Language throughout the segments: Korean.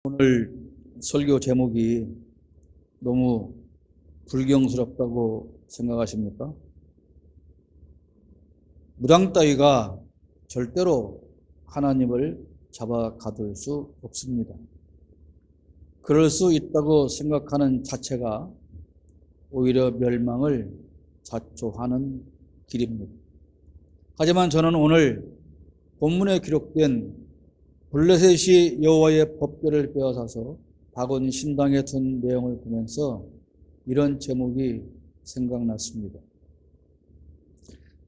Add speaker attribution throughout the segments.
Speaker 1: 오늘 설교 제목이 너무 불경스럽다고 생각하십니까? 무당 따위가 절대로 하나님을 잡아 가둘 수 없습니다. 그럴 수 있다고 생각하는 자체가 오히려 멸망을 자초하는 길입니다. 하지만 저는 오늘 본문에 기록된 블레셋이 여호와의 법궤를 빼앗아서 다곤 신당에 둔 내용을 보면서 이런 제목이 생각났습니다.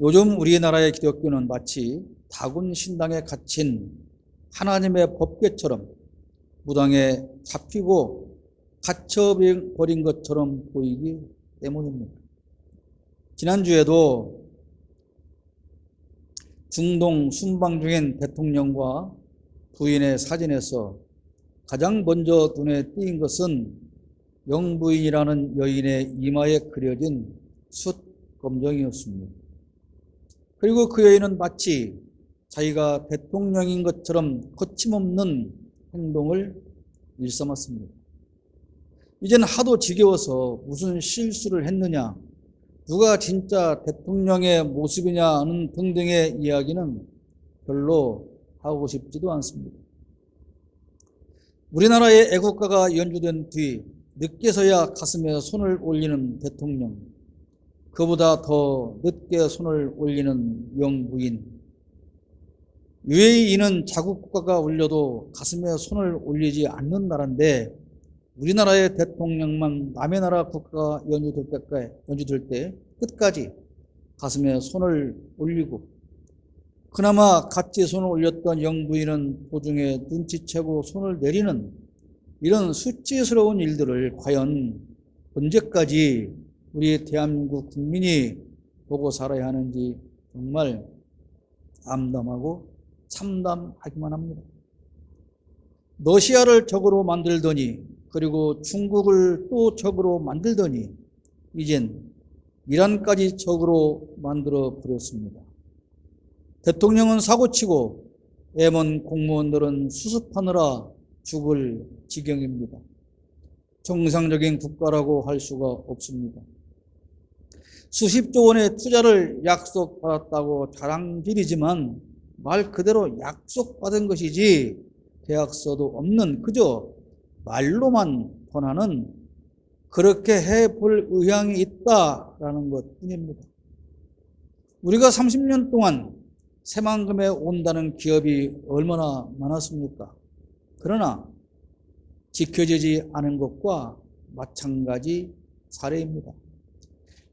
Speaker 1: 요즘 우리나라의 기독교는 마치 다곤 신당에 갇힌 하나님의 법궤처럼 무당에 잡히고 갇혀버린 것처럼 보이기 때문입니다. 지난주에도 중동 순방 중인 대통령과 부인의 사진에서 가장 먼저 눈에 띄인 것은 영부인이라는 여인의 이마에 그려진 숫 검정이었습니다. 그리고 그 여인은 마치 자기가 대통령인 것처럼 거침없는 행동을 일삼았습니다. 이젠 하도 지겨워서 무슨 실수를 했느냐, 누가 진짜 대통령의 모습이냐는 등등의 이야기는 별로 하고 싶지도 않습니다. 우리나라의 애국가가 연주된 뒤 늦게서야 가슴에 손을 올리는 대통령, 그보다 더 늦게 손을 올리는 영부인, UAE는 자국 국가가 울려도 가슴에 손을 올리지 않는 나라인데 우리나라의 대통령만 남의 나라 국가가 연주될 때 끝까지 가슴에 손을 올리고, 그나마 같이 손을 올렸던 영부인은 도중에 눈치채고 손을 내리는 이런 수치스러운 일들을 과연 언제까지 우리 대한민국 국민이 보고 살아야 하는지 정말 암담하고 참담하기만 합니다. 러시아를 적으로 만들더니, 그리고 중국을 또 적으로 만들더니 이젠 이란까지 적으로 만들어 버렸습니다. 대통령은 사고치고 임원 공무원들은 수습하느라 죽을 지경입니다. 정상적인 국가라고 할 수가 없습니다. 수십조 원의 투자를 약속받았다고 자랑질이지만 말 그대로 약속받은 것이지 계약서도 없는, 그저 말로만 권하는, 그렇게 해볼 의향이 있다라는 것뿐입니다. 우리가 30년 동안 새만금에 온다는 기업이 얼마나 많았습니까? 그러나 지켜지지 않은 것과 마찬가지 사례입니다.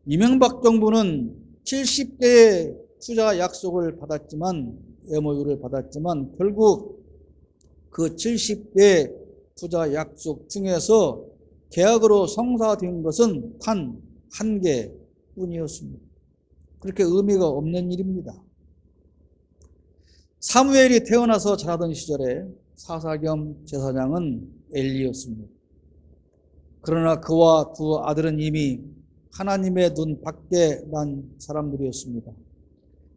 Speaker 1: 이명박 정부는 70개의 투자 약속을 받았지만, MOU를 받았지만 결국 그 70개 투자 약속 중에서 계약으로 성사된 것은 단 한 개뿐이었습니다. 그렇게 의미가 없는 일입니다. 사무엘이 태어나서 자라던 시절에 사사겸 제사장은 엘리였습니다. 그러나 그와 두 아들은 이미 하나님의 눈 밖에 난 사람들이었습니다.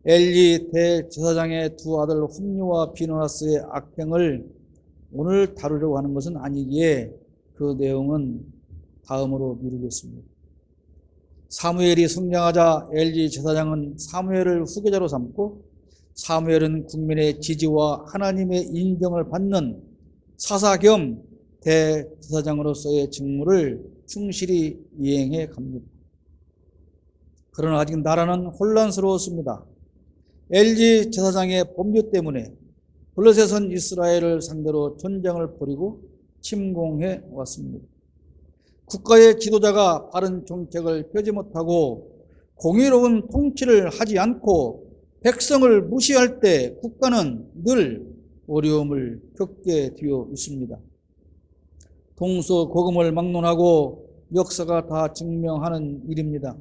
Speaker 1: 엘리 대제사장의 두 아들 홈리와 비느하스의 악행을 오늘 다루려고 하는 것은 아니기에 그 내용은 다음으로 미루겠습니다. 사무엘이 성장하자 엘리 제사장은 사무엘을 후계자로 삼고, 사무엘은 국민의 지지와 하나님의 인정을 받는 사사 겸 대제사장으로서의 직무를 충실히 이행해 갑니다. 그러나 아직 나라는 혼란스러웠습니다. 엘리 제사장의 범죄 때문에 블레셋은 이스라엘을 상대로 전쟁을 벌이고 침공해 왔습니다. 국가의 지도자가 바른 정책을 펴지 못하고 공의로운 통치를 하지 않고 백성을 무시할 때 국가는 늘 어려움을 겪게 되어 있습니다. 동서고금을 막론하고 역사가 다 증명하는 일입니다.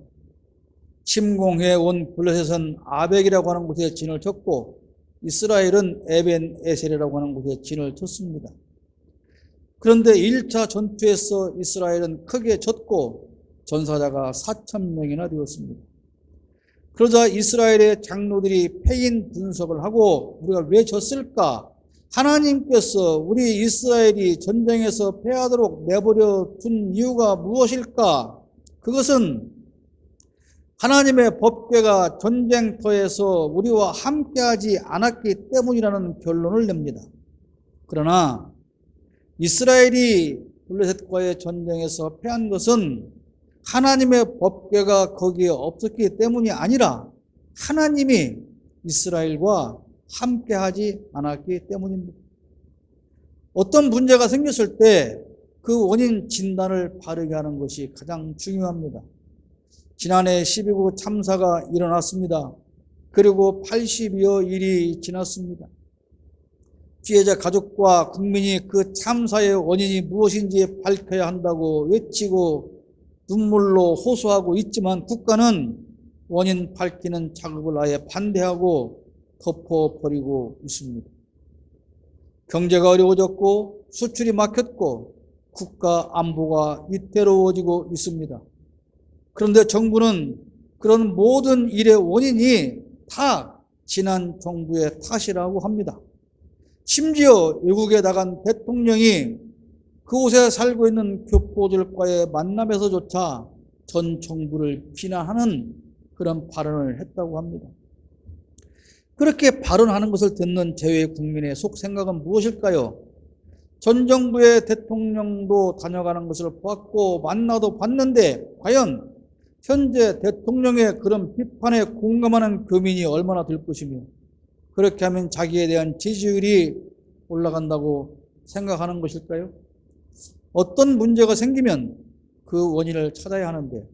Speaker 1: 침공해 온 블레셋은 아벡이라고 하는 곳에 진을 쳤고, 이스라엘은 에벤 에셀이라고 하는 곳에 진을 쳤습니다. 그런데 1차 전투에서 이스라엘은 크게 졌고 전사자가 4,000명이나 되었습니다. 그러자 이스라엘의 장로들이 패인 분석을 하고 우리가 왜 졌을까 하나님께서 우리 이스라엘이 전쟁에서 패하도록 내버려 둔 이유가 무엇일까? 그것은 하나님의 법궤가 전쟁터에서 우리와 함께하지 않았기 때문이라는 결론을 냅니다. 그러나 이스라엘이 블레셋과의 전쟁에서 패한 것은 하나님의 법궤가 거기에 없었기 때문이 아니라 하나님이 이스라엘과 함께하지 않았기 때문입니다. 어떤 문제가 생겼을 때 그 원인 진단을 바르게 하는 것이 가장 중요합니다. 지난해 12구 참사가 일어났습니다. 그리고 80여 일이 지났습니다. 피해자 가족과 국민이 그 참사의 원인이 무엇인지 밝혀야 한다고 외치고 눈물로 호소하고 있지만 국가는 원인 밝히는 작업을 아예 반대하고 덮어버리고 있습니다. 경제가 어려워졌고 수출이 막혔고 국가 안보가 위태로워지고 있습니다. 그런데 정부는 그런 모든 일의 원인이 다 지난 정부의 탓이라고 합니다. 심지어 외국에 나간 대통령이 그곳에 살고 있는 교포들과의 만남에서조차 전 정부를 비난하는 그런 발언을 했다고 합니다. 그렇게 발언하는 것을 듣는 제외 국민의 속 생각은 무엇일까요? 전 정부의 대통령도 다녀가는 것을 보았고 만나도 봤는데 과연 현재 대통령의 그런 비판에 공감하는 교민이 얼마나 될 것이며 그렇게 하면 자기에 대한 지지율이 올라간다고 생각하는 것일까요? 어떤 문제가 생기면 그 원인을 찾아야 하는데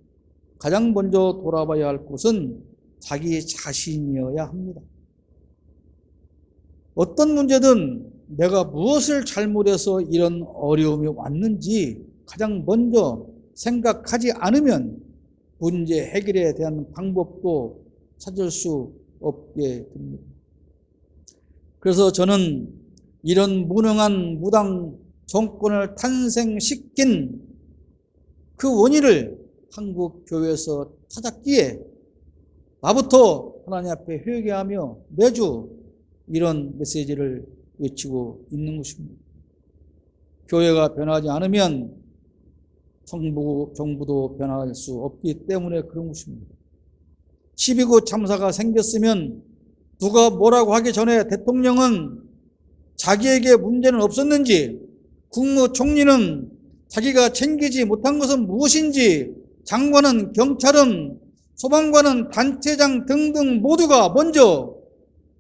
Speaker 1: 가장 먼저 돌아봐야 할 곳은 자기 자신이어야 합니다. 어떤 문제든 내가 무엇을 잘못해서 이런 어려움이 왔는지 가장 먼저 생각하지 않으면 문제 해결에 대한 방법도 찾을 수 없게 됩니다. 그래서 저는 이런 무능한 무당 정권을 탄생시킨 그 원인을 한국 교회에서 찾았기에 나부터 하나님 앞에 회개하며 매주 이런 메시지를 외치고 있는 것입니다. 교회가 변하지 않으면 정부도 변할 수 없기 때문에 그런 것입니다. 12구 참사가 생겼으면 누가 뭐라고 하기 전에 대통령은 자기에게 문제는 없었는지, 국무총리는 자기가 챙기지 못한 것은 무엇인지, 장관은, 경찰은, 소방관은, 단체장 등등 모두가 먼저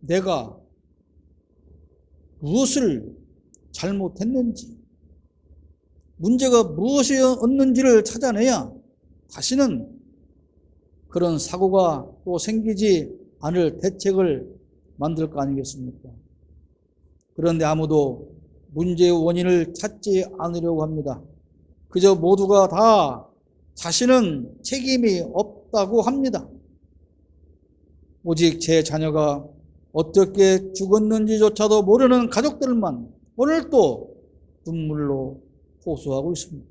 Speaker 1: 내가 무엇을 잘못했는지, 문제가 무엇이었는지를 찾아내야 다시는 그런 사고가 또 생기지 않을 대책을 만들 거 아니겠습니까? 그런데 아무도 문제의 원인을 찾지 않으려고 합니다. 그저 모두가 다 자신은 책임이 없다고 합니다. 오직 제 자녀가 어떻게 죽었는지조차도 모르는 가족들만 오늘 또 눈물로 호소하고 있습니다.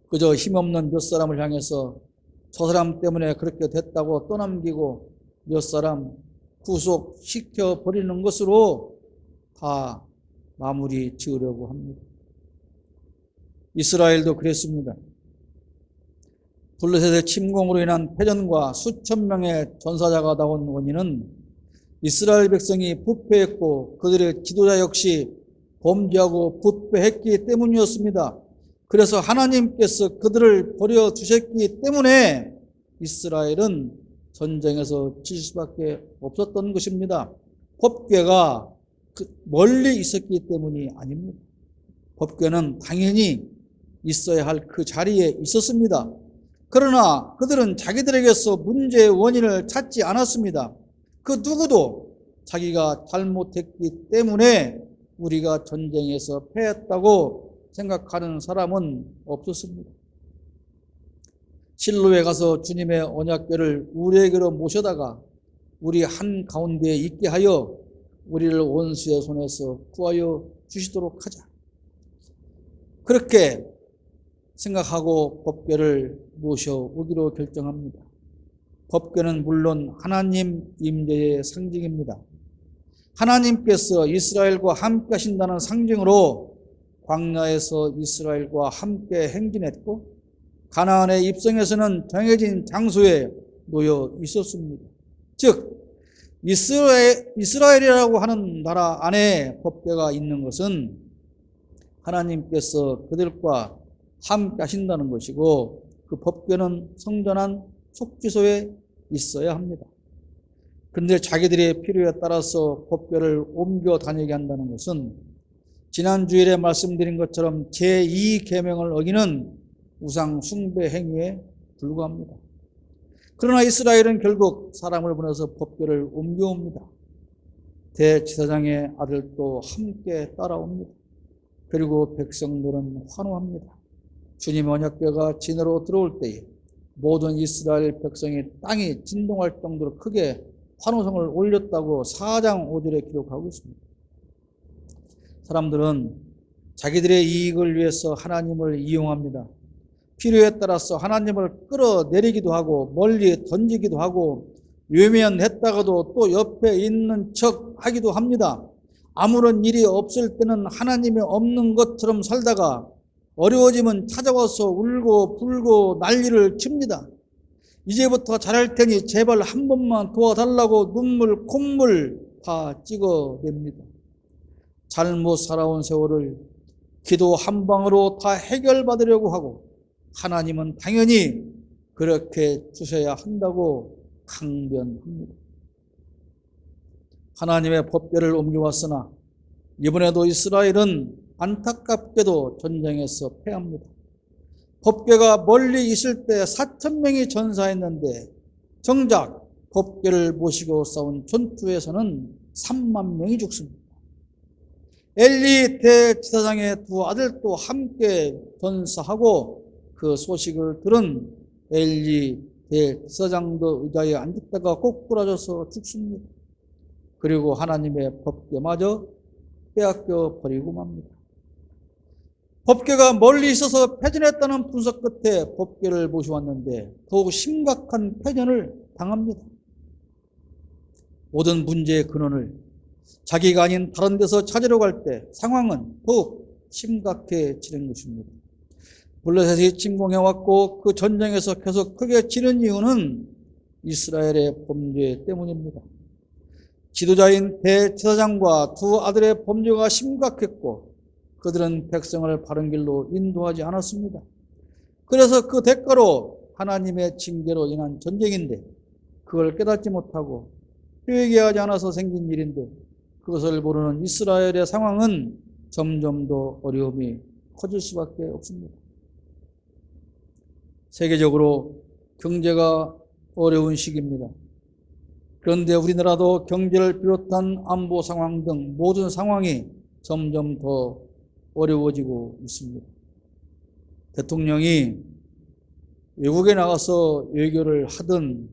Speaker 1: 그저 힘없는 몇 사람을 향해서 저 사람 때문에 그렇게 됐다고 떠넘기고 몇 사람 구속시켜 버리는 것으로 다 마무리 지으려고 합니다. 이스라엘도 그랬습니다. 블레셋의 침공으로 인한 패전과 수천 명의 전사자가 나온 원인은 이스라엘 백성이 부패했고 그들의 지도자 역시 범죄하고 부패했기 때문이었습니다. 그래서 하나님께서 그들을 버려두셨기 때문에 이스라엘은 전쟁에서 질 수밖에 없었던 것입니다. 법궤가 멀리 있었기 때문이 아닙니다. 법궤는 당연히 있어야 할 그 자리에 있었습니다. 그러나 그들은 자기들에게서 문제의 원인을 찾지 않았습니다. 그 누구도 자기가 잘못했기 때문에 우리가 전쟁에서 패했다고 생각하는 사람은 없었습니다. 실로에 가서 주님의 언약궤를 우리에게로 모셔다가 우리 한가운데에 있게 하여 우리를 원수의 손에서 구하여 주시도록 하자. 그렇게 생각하고 법궤를 모셔오기로 결정합니다. 법궤는 물론 하나님 임재의 상징입니다. 하나님께서 이스라엘과 함께 하신다는 상징으로 광야에서 이스라엘과 함께 행진했고 가나안에 입성해서는 정해진 장소에 놓여 있었습니다. 즉 이스라엘이라고 하는 나라 안에 법궤가 있는 것은 하나님께서 그들과 함께 하신다는 것이고 그 법궤는 성전 안 속죄소에 있어야 합니다. 그런데 자기들의 필요에 따라서 법궤를 옮겨 다니게 한다는 것은 지난 주일에 말씀드린 것처럼 제2계명을 어기는 우상 숭배 행위에 불과합니다. 그러나 이스라엘은 결국 사람을 보내서 법궤를 옮겨옵니다. 대제사장의 아들도 함께 따라옵니다. 그리고 백성들은 환호합니다. 주님의 언약궤가 진으로 들어올 때에 모든 이스라엘 백성이 땅이 진동할 정도로 크게 환호성을 올렸다고 4장 5절에 기록하고 있습니다. 사람들은 자기들의 이익을 위해서 하나님을 이용합니다. 필요에 따라서 하나님을 끌어내리기도 하고 멀리 던지기도 하고 외면했다가도 또 옆에 있는 척 하기도 합니다. 아무런 일이 없을 때는 하나님이 없는 것처럼 살다가 어려워지면 찾아와서 울고 불고 난리를 칩니다. 이제부터 잘할 테니 제발 한 번만 도와달라고 눈물 콧물 다 찍어냅니다. 잘못 살아온 세월을 기도 한 방으로 다 해결받으려고 하고 하나님은 당연히 그렇게 주셔야 한다고 강변합니다. 하나님의 법궤를 옮겨왔으나 이번에도 이스라엘은 안타깝게도 전쟁에서 패합니다. 법궤가 멀리 있을 때 4,000명이 전사했는데 정작 법궤를 모시고 싸운 전투에서는 3만 명이 죽습니다. 엘리 대제사장의 두 아들도 함께 전사하고 그 소식을 들은 엘리 대제사장도 의자에 앉았다가 꼬꾸라져서 죽습니다. 그리고 하나님의 법궤마저 빼앗겨 버리고 맙니다. 법궤가 멀리 있어서 패전했다는 분석 끝에 법궤를 모셔왔는데 더욱 심각한 패전을 당합니다. 모든 문제의 근원을 자기가 아닌 다른 데서 찾으러 갈 때 상황은 더욱 심각해지는 것입니다. 블레셋이 침공해왔고 그 전쟁에서 계속 크게 지는 이유는 이스라엘의 범죄 때문입니다. 지도자인 대제사장과 두 아들의 범죄가 심각했고 그들은 백성을 바른 길로 인도하지 않았습니다. 그래서 그 대가로 하나님의 징계로 인한 전쟁인데 그걸 깨닫지 못하고 회개하지 않아서 생긴 일인데 그것을 모르는 이스라엘의 상황은 점점 더 어려움이 커질 수밖에 없습니다. 세계적으로 경제가 어려운 시기입니다. 그런데 우리나라도 경제를 비롯한 안보 상황 등 모든 상황이 점점 더 어려워지고 있습니다. 대통령이 외국에 나가서 외교를 하든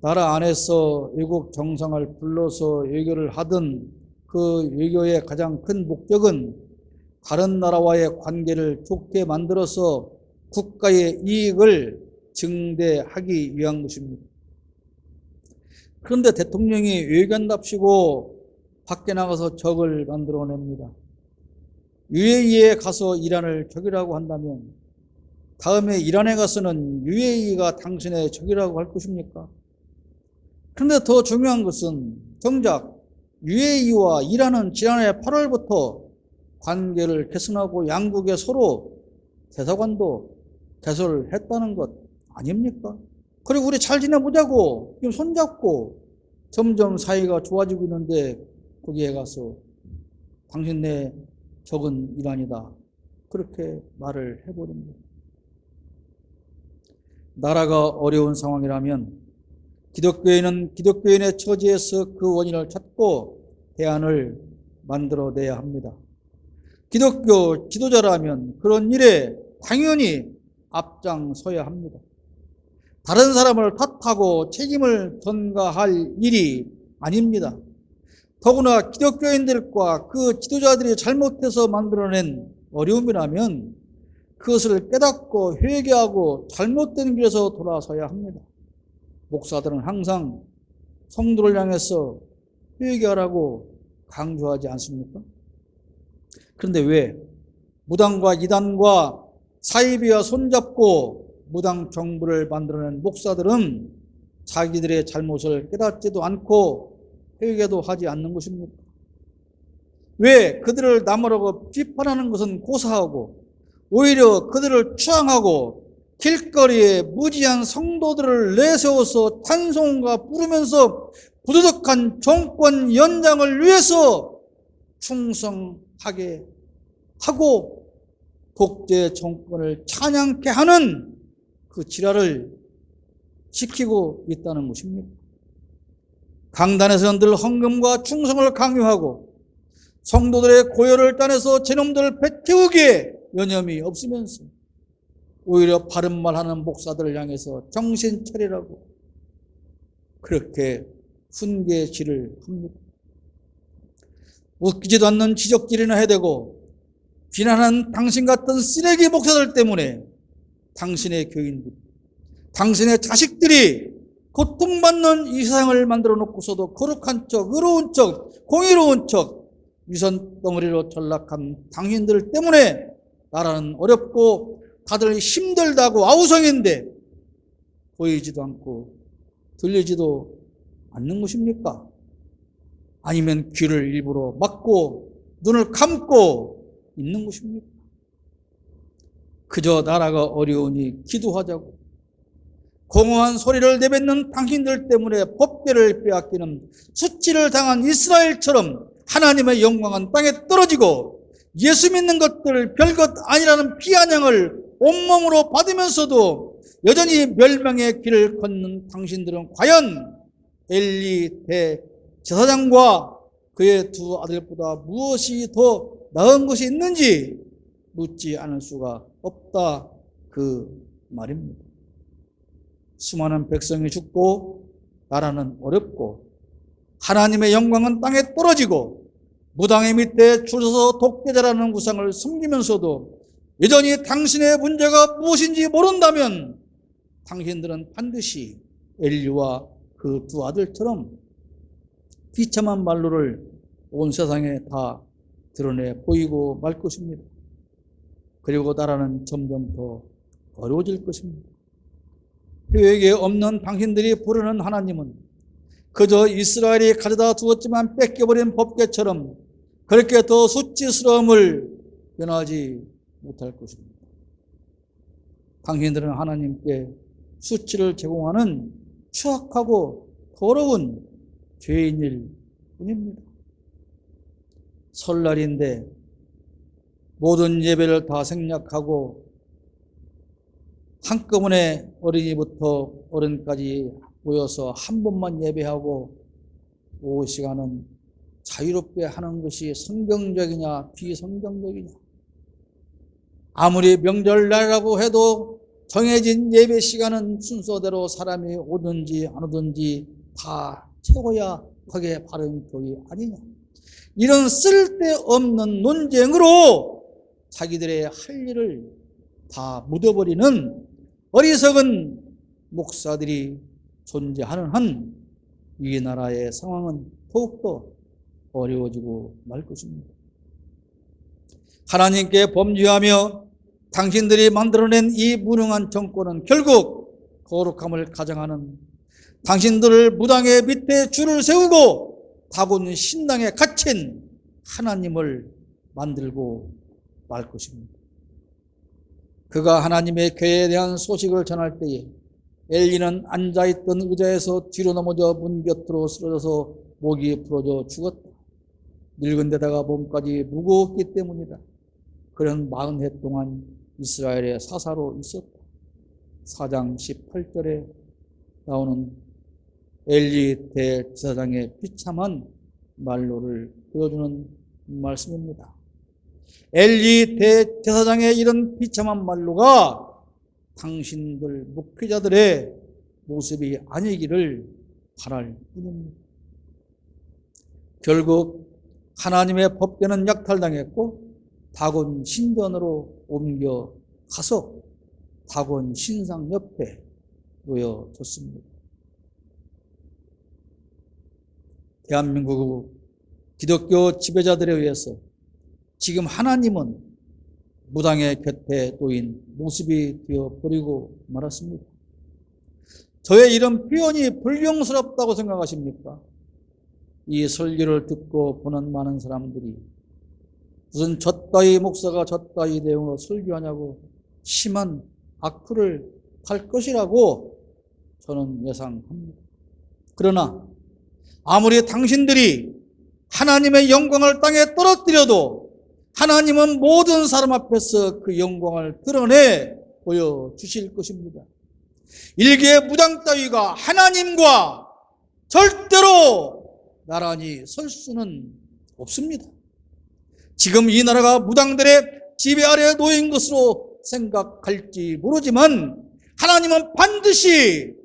Speaker 1: 나라 안에서 외국 정상을 불러서 외교를 하든 그 외교의 가장 큰 목적은 다른 나라와의 관계를 좋게 만들어서 국가의 이익을 증대하기 위한 것입니다. 그런데 대통령이 외교한답시고 밖에 나가서 적을 만들어냅니다. UAE에 가서 이란을 적이라고 한다면 다음에 이란에 가서는 UAE가 당신의 적이라고 할 것입니까? 그런데 더 중요한 것은 정작 UAE와 이란은 지난해 8월부터 관계를 개선하고 양국에 서로 대사관도 개설을 했다는 것 아닙니까? 그리고 우리 잘 지내보자고 지금 손잡고 점점 사이가 좋아지고 있는데 거기에 가서 당신네 적은 이란이다 그렇게 말을 해버립니다. 나라가 어려운 상황이라면 기독교인은 기독교인의 처지에서 그 원인을 찾고 대안을 만들어내야 합니다. 기독교 지도자라면 그런 일에 당연히 앞장서야 합니다. 다른 사람을 탓하고 책임을 전가할 일이 아닙니다. 더구나 기독교인들과 그 지도자들이 잘못해서 만들어낸 어려움이라면 그것을 깨닫고 회개하고 잘못된 길에서 돌아서야 합니다. 목사들은 항상 성도를 향해서 회개하라고 강조하지 않습니까? 그런데 왜 무당과 이단과 사이비와 손잡고 무당 정부를 만들어낸 목사들은 자기들의 잘못을 깨닫지도 않고 회개도 하지 않는 것입니까? 왜 그들을 나무라고 비판하는 것은 고사하고 오히려 그들을 추앙하고 길거리에 무지한 성도들을 내세워서 찬송가 부르면서 부도덕한 정권 연장을 위해서 충성하게 하고 독재 정권을 찬양케 하는 그 지랄을 지키고 있다는 것입니다. 강단에서는 늘 헌금과 충성을 강요하고 성도들의 고열을 따내서 제놈들을 배태우기에 여념이 없으면서 오히려 바른 말하는 목사들을 향해서 정신 차리라고 그렇게 훈계질을 합니다. 웃기지도 않는 지적질이나 해대고 비난하는 당신 같은 쓰레기 목사들 때문에 당신의 교인들, 당신의 자식들이 고통받는 이 세상을 만들어 놓고서도 거룩한 척, 의로운 척, 공의로운 척 위선 덩어리로 전락한 당신들 때문에 나라는 어렵고 다들 힘들다고 아우성인데 보이지도 않고 들리지도 않는 것입니까? 아니면 귀를 일부러 막고 눈을 감고 있는 것입니까? 그저 나라가 어려우니 기도하자고 공허한 소리를 내뱉는 당신들 때문에 법궤를 빼앗기는 수치를 당한 이스라엘처럼 하나님의 영광은 땅에 떨어지고 예수 믿는 것들 별것 아니라는 비아냥을 온몸으로 받으면서도 여전히 멸망의 길을 걷는 당신들은 과연 엘리 대제사장과 그의 두 아들보다 무엇이 더 나은 것이 있는지 묻지 않을 수가 없다 그 말입니다. 수많은 백성이 죽고 나라는 어렵고 하나님의 영광은 땅에 떨어지고 무당의 밑에 줄 서서 독재자라는 우상을 숨기면서도 여전히 당신의 문제가 무엇인지 모른다면 당신들은 반드시 엘리와 그 두 아들처럼 비참한 말로를 온 세상에 다 드러내 보이고 말 것입니다. 그리고 나라는 점점 더 어려워질 것입니다. 계획에 없는 당신들이 부르는 하나님은 그저 이스라엘이 가져다 두었지만 뺏겨버린 법궤처럼 그렇게 더 수치스러움을 변하지 못할 것입니다. 당신들은 하나님께 수치를 제공하는 추악하고 더러운 죄인일 뿐입니다. 설날인데 모든 예배를 다 생략하고 한꺼번에 어린이부터 어른까지 모여서 한 번만 예배하고 오후 시간은 자유롭게 하는 것이 성경적이냐 비성경적이냐. 아무리 명절날이라고 해도 정해진 예배 시간은 순서대로 사람이 오든지 안 오든지 다 채워야 그게 바른 교회 아니냐. 이런 쓸데없는 논쟁으로 자기들의 할 일을 다 묻어버리는 어리석은 목사들이 존재하는 한 이 나라의 상황은 더욱더 어려워지고 말 것입니다. 하나님께 범죄하며 당신들이 만들어낸 이 무능한 정권은 결국 거룩함을 가장하는 당신들을 무당의 밑에 줄을 세우고 다곤 신당에 갇힌 하나님을 만들고 말 것입니다. 그가 하나님의 교회에 대한 소식을 전할 때에 엘리는 앉아있던 의자에서 뒤로 넘어져 문 곁으로 쓰러져서 목이 부러져 죽었다. 늙은 데다가 몸까지 무거웠기 때문이다. 그는 40해 동안 이스라엘의 사사로 있었다. 4장 18절에 나오는 엘리 대제사장의 비참한 말로를 보여주는 말씀입니다. 엘리 대제사장의 이런 비참한 말로가 당신들 목회자들의 모습이 아니기를 바랄 뿐입니다. 결국 하나님의 법궤는 약탈당했고 다곤 신전으로 옮겨가서 다곤 신상 옆에 놓여졌습니다. 대한민국 기독교 지배자들에 의해서 지금 하나님은 무당의 곁에 놓인 모습이 되어버리고 말았습니다. 저의 이런 표현이 불경스럽다고 생각하십니까? 이 설교를 듣고 보는 많은 사람들이 무슨 젖다이 목사가 젖다이 내용으로 설교하냐고 심한 악플을 할 것이라고 저는 예상합니다. 그러나 아무리 당신들이 하나님의 영광을 땅에 떨어뜨려도 하나님은 모든 사람 앞에서 그 영광을 드러내 보여주실 것입니다. 일개 무당 따위가 하나님과 절대로 나란히 설 수는 없습니다. 지금 이 나라가 무당들의 지배 아래 놓인 것으로 생각할지 모르지만 하나님은 반드시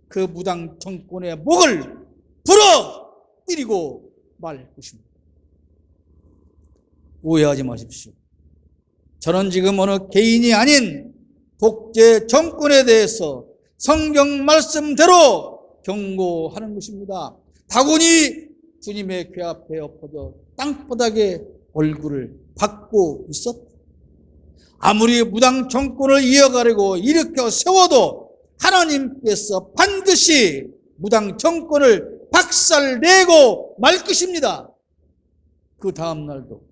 Speaker 1: 그 무당 정권의 목을 부러뜨리고 말 것입니다. 오해하지 마십시오. 저는 지금 어느 개인이 아닌 독재 정권에 대해서 성경 말씀대로 경고하는 것입니다. 다곤이 주님의 궤 앞에 엎어져 땅바닥에 얼굴을 받고 있었다. 아무리 무당 정권을 이어가려고 일으켜 세워도 하나님께서 반드시 무당 정권을 박살내고 말 것입니다. 그 다음 날도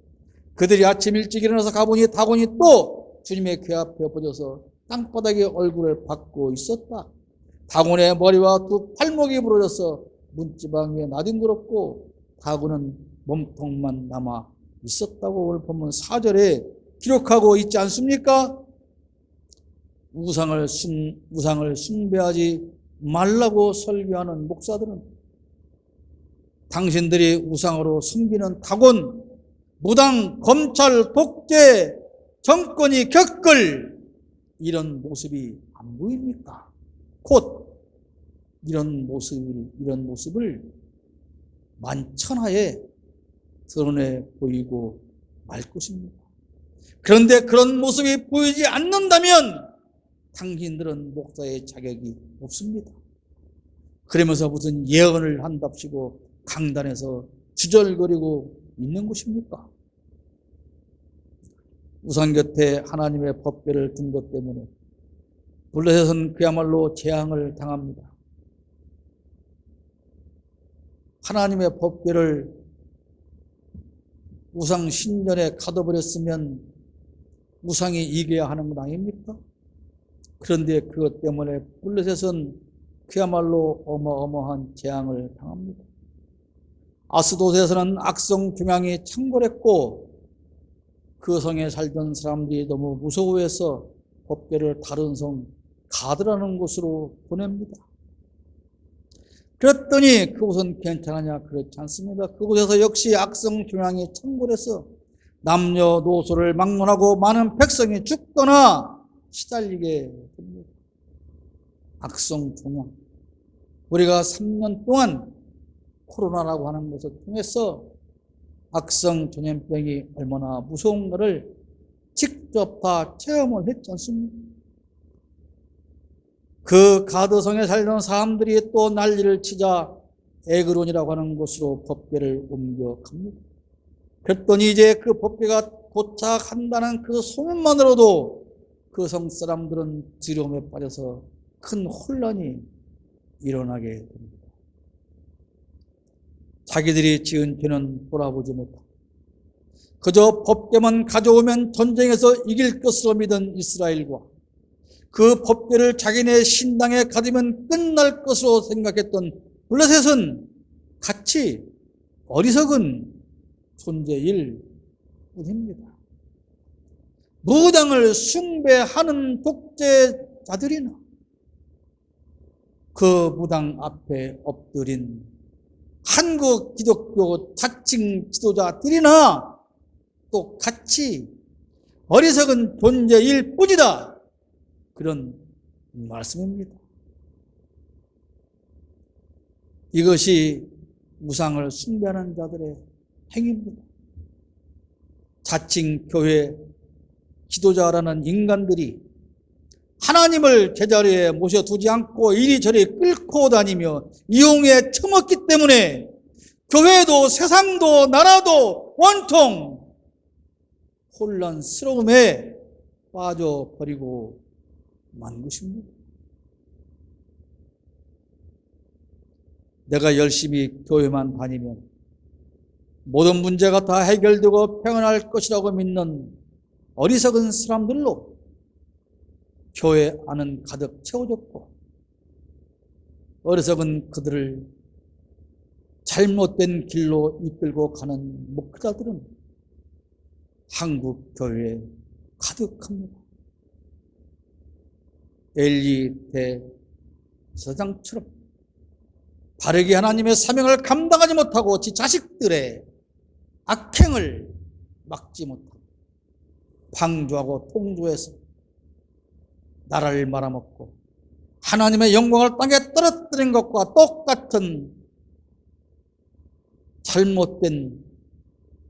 Speaker 1: 그들이 아침 일찍 일어나서 가보니 다곤이 또 주님의 궤 앞에 엎어져서 땅바닥에 얼굴을 받고 있었다. 다곤의 머리와 두 팔목이 부러져서 문지방 위에 나뒹굴었고 다곤은 몸통만 남아 있었다고 오늘 본문 4절에 기록하고 있지 않습니까? 우상을 숭배하지 말라고 설교하는 목사들은 당신들이 우상으로 숨기는 다곤, 무당, 검찰, 독재 정권이 겪을 이런 모습이 안 보입니까? 곧 이런 모습을 만천하에 드러내 보이고 말 것입니다. 그런데 그런 모습이 보이지 않는다면 당신들은 목사의 자격이 없습니다. 그러면서 무슨 예언을 한답시고 강단에서 주절거리고 있는 것입니까? 우상 곁에 하나님의 법궤를 둔 것 때문에 블레셋은 그야말로 재앙을 당합니다. 하나님의 법궤를 우상 신전에 가둬버렸으면 우상이 이겨야 하는 것 아닙니까? 그런데 그것 때문에 블레셋은 그야말로 어마어마한 재앙을 당합니다. 아스돗에서는 악성 종양이 창궐했고 그 성에 살던 사람들이 너무 무서워해서 법궤를 다른 성 가드라는 곳으로 보냅니다. 그랬더니 그곳은 괜찮으냐? 그렇지 않습니다. 그곳에서 역시 악성 종양이 창궐해서 남녀노소를 막론하고 많은 백성이 죽거나 시달리게 됩니다. 악성 종양. 우리가 3년 동안 코로나라고 하는 것을 통해서 악성 전염병이 얼마나 무서운가를 직접 다 체험을 했지 않습니까? 그 가드성에 살던 사람들이 또 난리를 치자 에그론이라고 하는 곳으로 법궤를 옮겨갑니다. 그랬더니 이제 그 법궤가 도착한다는 그 소문만으로도 그 성 사람들은 두려움에 빠져서 큰 혼란이 일어나게 됩니다. 자기들이 지은 죄는 돌아보지 못하고 그저 법궤만 가져오면 전쟁에서 이길 것으로 믿은 이스라엘과 그 법궤를 자기네 신당에 가두면 끝날 것으로 생각했던 블레셋은 같이 어리석은 존재일 뿐입니다. 무당을 숭배하는 독재자들이나 그 무당 앞에 엎드린 한국 기독교 자칭 지도자들이나 똑같이 어리석은 존재일 뿐이다. 그런 말씀입니다. 이것이 우상을 숭배하는 자들의 행위입니다. 자칭 교회 지도자라는 인간들이 하나님을 제자리에 모셔두지 않고 이리저리 끌고 다니며 이용해 처먹기 때문에 교회도 세상도 나라도 온통 혼란스러움에 빠져버리고 만 것입니다. 내가 열심히 교회만 다니면 모든 문제가 다 해결되고 평안할 것이라고 믿는 어리석은 사람들로 교회 안은 가득 채워졌고, 어리석은 그들을 잘못된 길로 이끌고 가는 목회자들은 한국 교회에 가득합니다. 엘리 대제사장처럼 바르게 하나님의 사명을 감당하지 못하고 지 자식들의 악행을 막지 못하고 방주하고 통주해서 나라를 말아먹고 하나님의 영광을 땅에 떨어뜨린 것과 똑같은 잘못된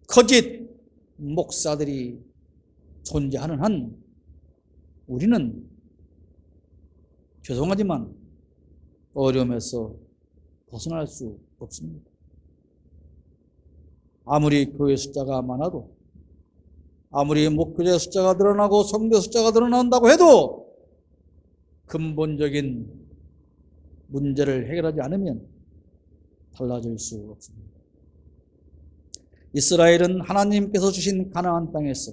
Speaker 1: 거짓 목사들이 존재하는 한 우리는 죄송하지만 어려움에서 벗어날 수 없습니다. 아무리 교회 숫자가 많아도, 아무리 목회자 숫자가 늘어나고 성도 숫자가 늘어난다고 해도 근본적인 문제를 해결하지 않으면 달라질 수 없습니다. 이스라엘은 하나님께서 주신 가나안 땅에서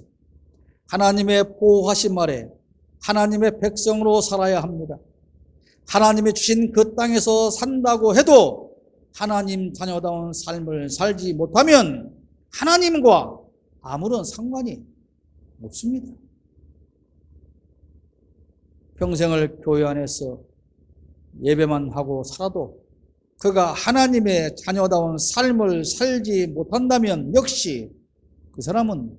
Speaker 1: 하나님의 보호하심 아래 하나님의 백성으로 살아야 합니다. 하나님이 주신 그 땅에서 산다고 해도 하나님 자녀다운 삶을 살지 못하면 하나님과 아무런 상관이 없습니다. 평생을 교회 안에서 예배만 하고 살아도 그가 하나님의 자녀다운 삶을 살지 못한다면 역시 그 사람은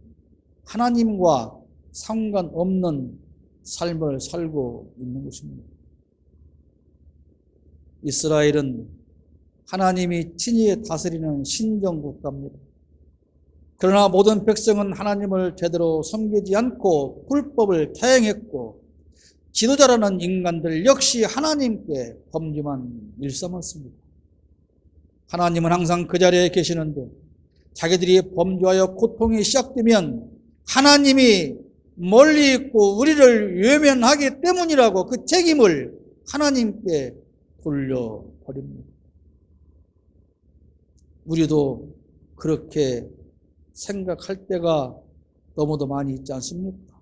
Speaker 1: 하나님과 상관없는 삶을 살고 있는 것입니다. 이스라엘은 하나님이 친히 다스리는 신정국가입니다. 그러나 모든 백성은 하나님을 제대로 섬기지 않고 불법을 타행했고, 지도자라는 인간들 역시 하나님께 범죄만 일삼았습니다. 하나님은 항상 그 자리에 계시는데 자기들이 범죄하여 고통이 시작되면 하나님이 멀리 있고 우리를 외면하기 때문이라고 그 책임을 하나님께 돌려버립니다. 우리도 그렇게 생각할 때가 너무도 많이 있지 않습니까?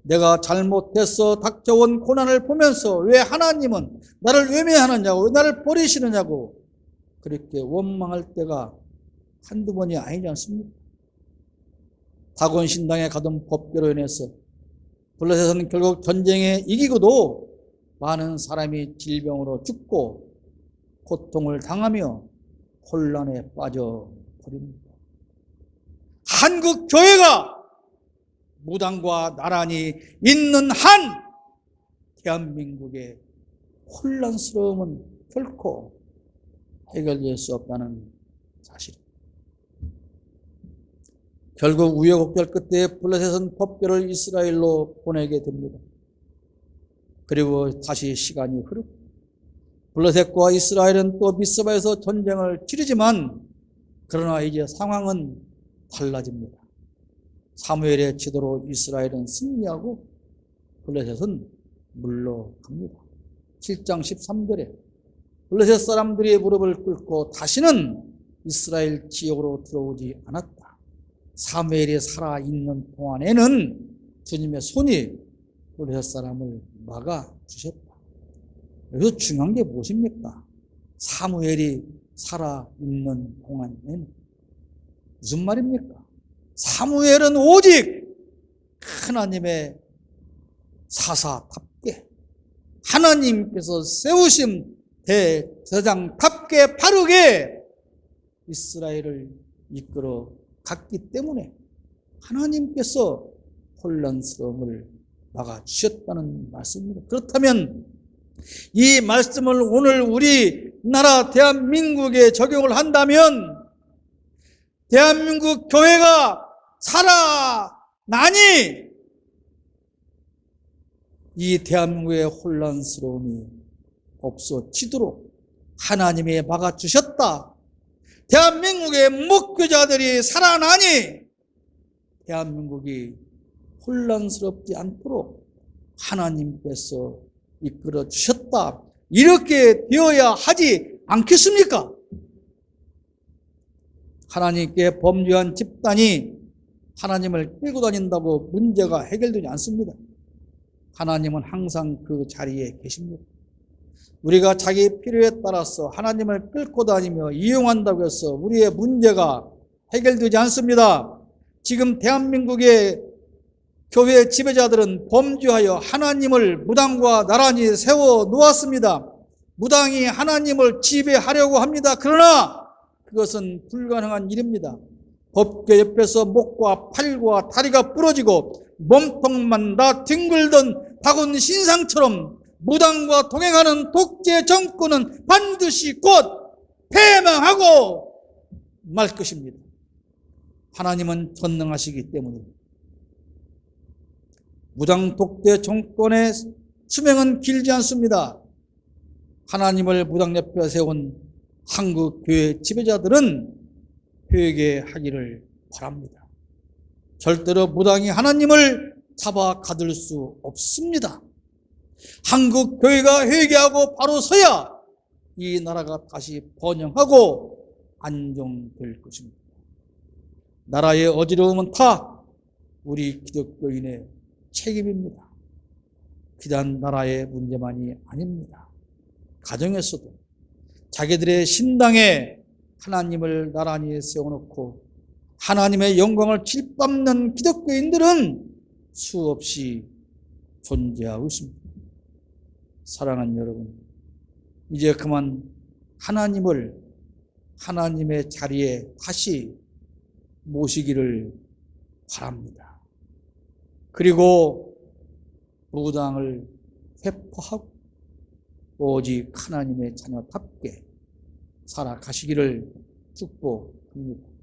Speaker 1: 내가 잘못해서 닥쳐온 고난을 보면서 왜 하나님은 나를 외면하느냐고, 왜 나를 버리시느냐고 그렇게 원망할 때가 한두 번이 아니지 않습니까? 다곤 신당에 가던 법궤로 인해서 블레셋은 결국 전쟁에 이기고도 많은 사람이 질병으로 죽고 고통을 당하며 혼란에 빠져버립니다. 한국 교회가 무당과 나란히 있는 한 대한민국의 혼란스러움은 결코 해결될 수 없다는 사실입니다. 결국 우여곡절 끝에 블레셋은 법궤를 이스라엘로 보내게 됩니다. 그리고 다시 시간이 흐르고 블레셋과 이스라엘은 또 미스바에서 전쟁을 치르지만 그러나 이제 상황은 달라집니다. 사무엘의 지도로 이스라엘은 승리하고 블레셋은 물러갑니다. 7장 13절에 블레셋 사람들이 무릎을 꿇고 다시는 이스라엘 지역으로 들어오지 않았다. 사무엘이 살아있는 동안에는 주님의 손이 블레셋 사람을 막아주셨다. 여기서 중요한 게 무엇입니까? 사무엘이 살아있는 동안에는 무슨 말입니까? 사무엘은 오직 하나님의 사사답게 하나님께서 세우신 대제사장답게 바르게 이스라엘을 이끌어 갔기 때문에 하나님께서 혼란스러움을 막아주셨다는 말씀입니다. 그렇다면 이 말씀을 오늘 우리나라 대한민국에 적용을 한다면 대한민국 교회가 살아나니 이 대한민국의 혼란스러움이 없어지도록 하나님이 막아주셨다. 대한민국의 목회자들이 살아나니 대한민국이 혼란스럽지 않도록 하나님께서 이끌어 주셨다. 이렇게 되어야 하지 않겠습니까? 하나님께 범죄한 집단이 하나님을 끌고 다닌다고 문제가 해결되지 않습니다. 하나님은 항상 그 자리에 계십니다. 우리가 자기 필요에 따라서 하나님을 끌고 다니며 이용한다고 해서 우리의 문제가 해결되지 않습니다. 지금 대한민국의 교회 지배자들은 범죄하여 하나님을 무당과 나란히 세워 놓았습니다. 무당이 하나님을 지배하려고 합니다. 그러나 그것은 불가능한 일입니다. 법궤 옆에서 목과 팔과 다리가 부러지고 몸통만 다 뒹굴던 박원 신상처럼 무당과 동행하는 독재 정권은 반드시 곧 패망하고 말 것입니다. 하나님은 전능하시기 때문입니다. 무당 독재 정권의 수명은 길지 않습니다. 하나님을 무당 옆에 세운 한국 교회 지배자들은 회개하기를 바랍니다. 절대로 무당이 하나님을 잡아 가둘 수 없습니다. 한국 교회가 회개하고 바로 서야 이 나라가 다시 번영하고 안정될 것입니다. 나라의 어지러움은 다 우리 기독교인의 책임입니다. 비단 나라의 문제만이 아닙니다. 가정에서도 자기들의 신당에 하나님을 나란히 세워놓고 하나님의 영광을 질밟는 기독교인들은 수없이 존재하고 있습니다. 사랑하는 여러분, 이제 그만 하나님을 하나님의 자리에 다시 모시기를 바랍니다. 그리고 무당을 회포하고 오직 하나님의 자녀답게 살아가시기를 축복합니다.